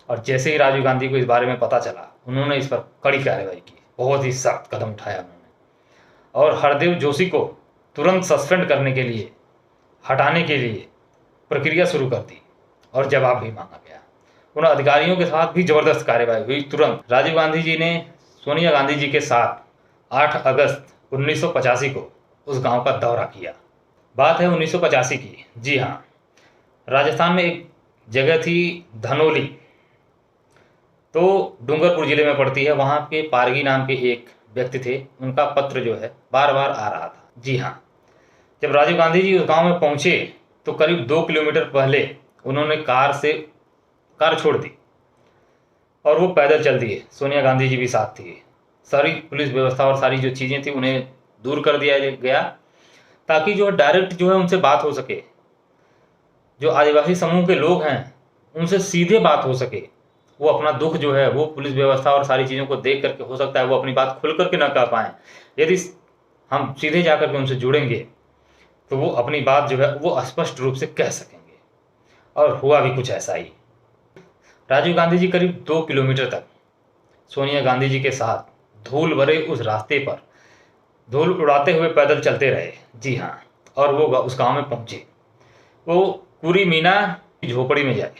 और जैसे ही राजीव गांधी को इस बारे में पता चला, उन्होंने इस पर कड़ी कार्रवाई की, बहुत ही सख्त कदम उठाया उन्होंने और हरदेव जोशी को तुरंत सस्पेंड करने के लिए, हटाने के लिए प्रक्रिया शुरू कर दी और जवाब भी मांगा गया। उन अधिकारियों के साथ भी जबरदस्त कार्रवाई हुई। तुरंत राजीव गांधी जी ने सोनिया गांधी जी के साथ 8 अगस्त 1985 को उस गांव का दौरा किया। बात है 1985 की। जी हाँ, राजस्थान में एक जगह थी धनोली, तो डूंगरपुर जिले में पड़ती है। वहाँ के पारगी नाम के एक व्यक्ति थे, उनका पत्र जो है बार बार आ रहा था। जी हाँ, जब राजीव गांधी जी उस गांव में पहुंचे तो करीब 2 किलोमीटर पहले उन्होंने कार छोड़ दी और वो पैदल चल दिए। सोनिया गांधी जी भी साथ थी। सारी पुलिस व्यवस्था और सारी जो चीज़ें थी उन्हें दूर कर दिया गया ताकि जो डायरेक्ट जो है उनसे बात हो सके। जो आदिवासी समूह के लोग हैं उनसे सीधे बात हो सके। वो अपना दुख जो है वो पुलिस व्यवस्था और सारी चीज़ों को देख करके हो सकता है वो अपनी बात खुल करके ना कह पाएँ। यदि हम सीधे जा करके उनसे जुड़ेंगे तो वो अपनी बात जो है वो स्पष्ट रूप से कह सकेंगे। और हुआ भी कुछ ऐसा ही। राजीव गांधी जी करीब 2 किलोमीटर तक सोनिया गांधी जी के साथ धूल भरे उस रास्ते पर धूल उड़ाते हुए पैदल चलते रहे। जी हाँ, और वो उस गांव में पहुंचे। वो पूरी मीना की झोपड़ी में जाए,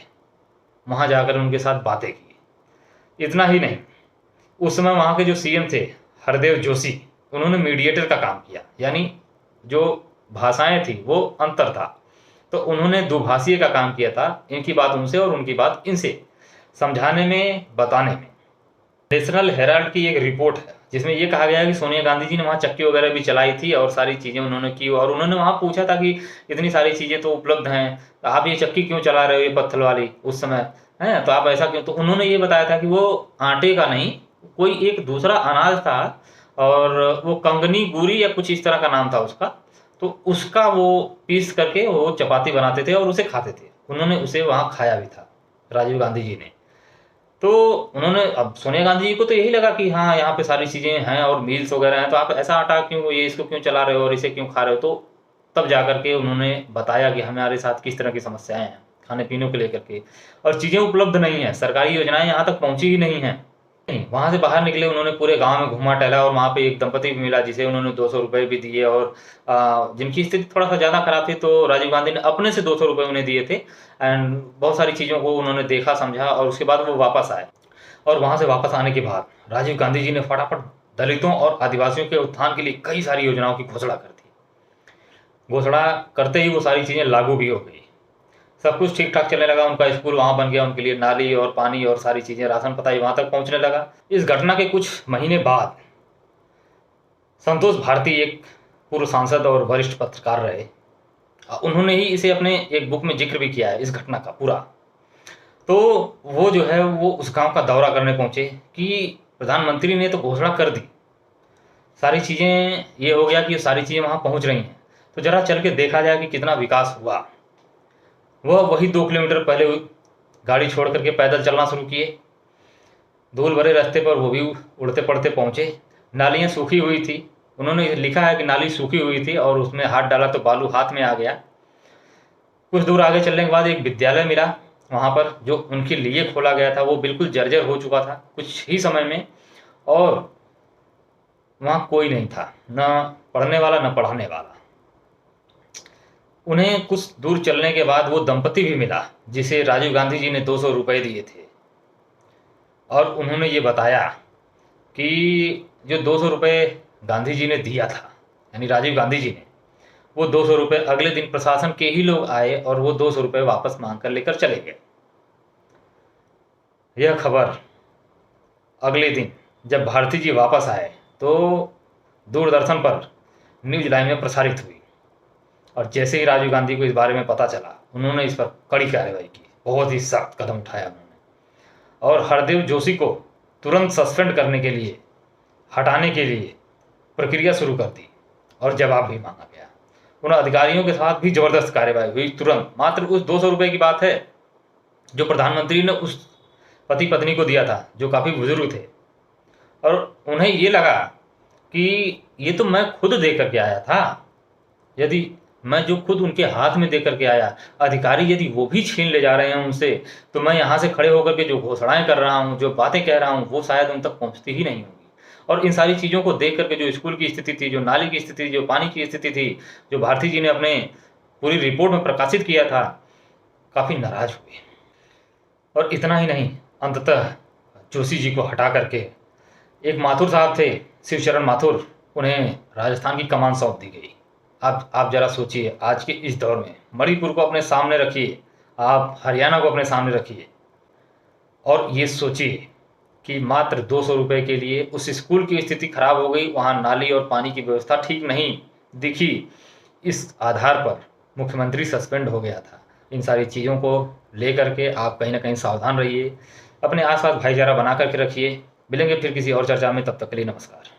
वहाँ जाकर उनके साथ बातें की। इतना ही नहीं, उस समय वहाँ के जो सीएम थे हरदेव जोशी, उन्होंने मीडिएटर का काम किया, यानी जो भाषाएं थी वो अंतर था, तो उन्होंने दुभाषीय का काम किया था। इनकी बात उनसे और उनकी बात इनसे समझाने में, बताने में। नेशनल हेराल्ड की एक रिपोर्ट है जिसमें ये कहा गया है कि सोनिया गांधी जी ने वहाँ चक्की वगैरह भी चलाई थी और सारी चीज़ें उन्होंने की। और उन्होंने वहाँ पूछा था कि इतनी सारी चीज़ें तो उपलब्ध हैं, आप ये चक्की क्यों चला रहे हो, ये पत्थर वाली उस समय है, तो आप ऐसा क्यों। तो उन्होंने ये बताया था कि वो आटे का नहीं, कोई एक दूसरा अनाज था और वो कंगनी गुरी या कुछ इस तरह का नाम था उसका, तो उसका वो पीस करके वो चपाती बनाते थे और उसे खाते थे। उन्होंने उसे वहाँ खाया भी था राजीव गांधी जी ने। तो उन्होंने, अब सोनिया गांधी जी को तो यही लगा कि हाँ यहाँ पे सारी चीज़ें हैं और मील्स वगैरह हैं, तो आप ऐसा आटा क्यों, ये इसको क्यों चला रहे हो और इसे क्यों खा रहे हो। तो तब जा कर के उन्होंने बताया कि हमारे साथ किस तरह की समस्याएं हैं खाने पीने को लेकर के, और चीज़ें उपलब्ध नहीं है, सरकारी योजनाएं यहाँ तक पहुँची ही नहीं हैं। वहाँ से बाहर निकले, उन्होंने पूरे गांव में घूमा टहला और वहाँ पे एक दंपति भी मिला जिसे उन्होंने 200 रुपये भी दिए। और जिनकी स्थिति थोड़ा सा ज़्यादा खराब थी, तो राजीव गांधी ने अपने से 200 रुपये उन्हें दिए थे। एंड बहुत सारी चीज़ों को उन्होंने देखा, समझा और उसके बाद वो वापस आए। और वहाँ से वापस आने के बाद राजीव गांधी जी ने फटाफट दलितों और आदिवासियों के उत्थान के लिए कई सारी योजनाओं की घोषणा कर दी। घोषणा करते ही वो सारी चीज़ें लागू भी हो गई। सब कुछ ठीक ठाक चलने लगा। उनका स्कूल वहाँ बन गया, उनके लिए नाली और पानी और सारी चीज़ें, राशन पताई वहाँ तक पहुँचने लगा। इस घटना के कुछ महीने बाद संतोष भारती, एक पूर्व सांसद और वरिष्ठ पत्रकार रहे, उन्होंने ही इसे अपने एक बुक में जिक्र भी किया है, इस घटना का पूरा। तो वो जो है वो उस गांव का दौरा करने पहुंचे कि प्रधानमंत्री ने तो घोषणा कर दी, सारी चीज़ें ये हो गया कि सारी चीज़ें वहाँ पहुँच रही हैं, तो ज़रा चल के देखा जाए कि कितना विकास हुआ। वह वही 2 किलोमीटर पहले गाड़ी छोड़ करके पैदल चलना शुरू किए। धूल भरे रास्ते पर वो भी उड़ते पड़ते पहुँचे। नालियाँ सूखी हुई थी, उन्होंने लिखा है कि नाली सूखी हुई थी और उसमें हाथ डाला तो बालू हाथ में आ गया। कुछ दूर आगे चलने के बाद एक विद्यालय मिला वहाँ पर, जो उनके लिए खोला गया था। वो बिल्कुल जर्जर हो चुका था कुछ ही समय में, और वहाँ कोई नहीं था, न पढ़ने वाला न पढ़ाने वाला। उन्हें कुछ दूर चलने के बाद वो दंपति भी मिला जिसे राजीव गांधी जी ने 200 रुपये दिए थे, और उन्होंने ये बताया कि जो 200 रुपये गांधी जी ने दिया था, यानी राजीव गांधी जी ने, वो 200 रुपये अगले दिन प्रशासन के ही लोग आए और वो 200 रुपये वापस मांग कर लेकर चले गए। यह खबर अगले दिन जब भारती जी वापस आए तो दूरदर्शन पर न्यूज लाइन में प्रसारित हुई, और जैसे ही राजीव गांधी को इस बारे में पता चला, उन्होंने इस पर कड़ी कार्रवाई की, बहुत ही सख्त कदम उठाया उन्होंने और हरदेव जोशी को तुरंत सस्पेंड करने के लिए, हटाने के लिए प्रक्रिया शुरू कर दी और जवाब भी मांगा गया। उन अधिकारियों के साथ भी जबरदस्त कार्रवाई हुई तुरंत। मात्र उस 200 रुपये की बात है जो प्रधानमंत्री ने उस पति पत्नी को दिया था, जो काफ़ी बुजुर्ग थे, और उन्हें ये लगा कि ये तो मैं खुद दे करके आया था, यदि मैं जो खुद उनके हाथ में दे करके आया, अधिकारी यदि वो भी छीन ले जा रहे हैं उनसे, तो मैं यहाँ से खड़े होकर के जो घोषणाएं कर रहा हूँ, जो बातें कह रहा हूँ, वो शायद उन तक पहुँचती ही नहीं होंगी। और इन सारी चीज़ों को देख करके जो स्कूल की स्थिति थी, जो नाली की स्थिति, जो पानी की स्थिति थी, जो भारती जी ने अपने पूरी रिपोर्ट में प्रकाशित किया था, काफ़ी नाराज हुए। और इतना ही नहीं, अंततः जोशी जी को हटा करके एक माथुर साहब थे, शिवचरण माथुर, उन्हें राजस्थान की कमान सौंप दी गई। आप जरा सोचिए, आज के इस दौर में मणिपुर को अपने सामने रखिए, आप हरियाणा को अपने सामने रखिए, और ये सोचिए कि मात्र 200 रुपये के लिए उस स्कूल की स्थिति खराब हो गई, वहाँ नाली और पानी की व्यवस्था ठीक नहीं दिखी। इस आधार पर मुख्यमंत्री सस्पेंड हो गया था। इन सारी चीज़ों को लेकर के आप कहीं ना कहीं सावधान रहिए, अपने आसपास भाईचारा बना करके रखिए। मिलेंगे फिर किसी और चर्चा में, तब तक के लिए नमस्कार।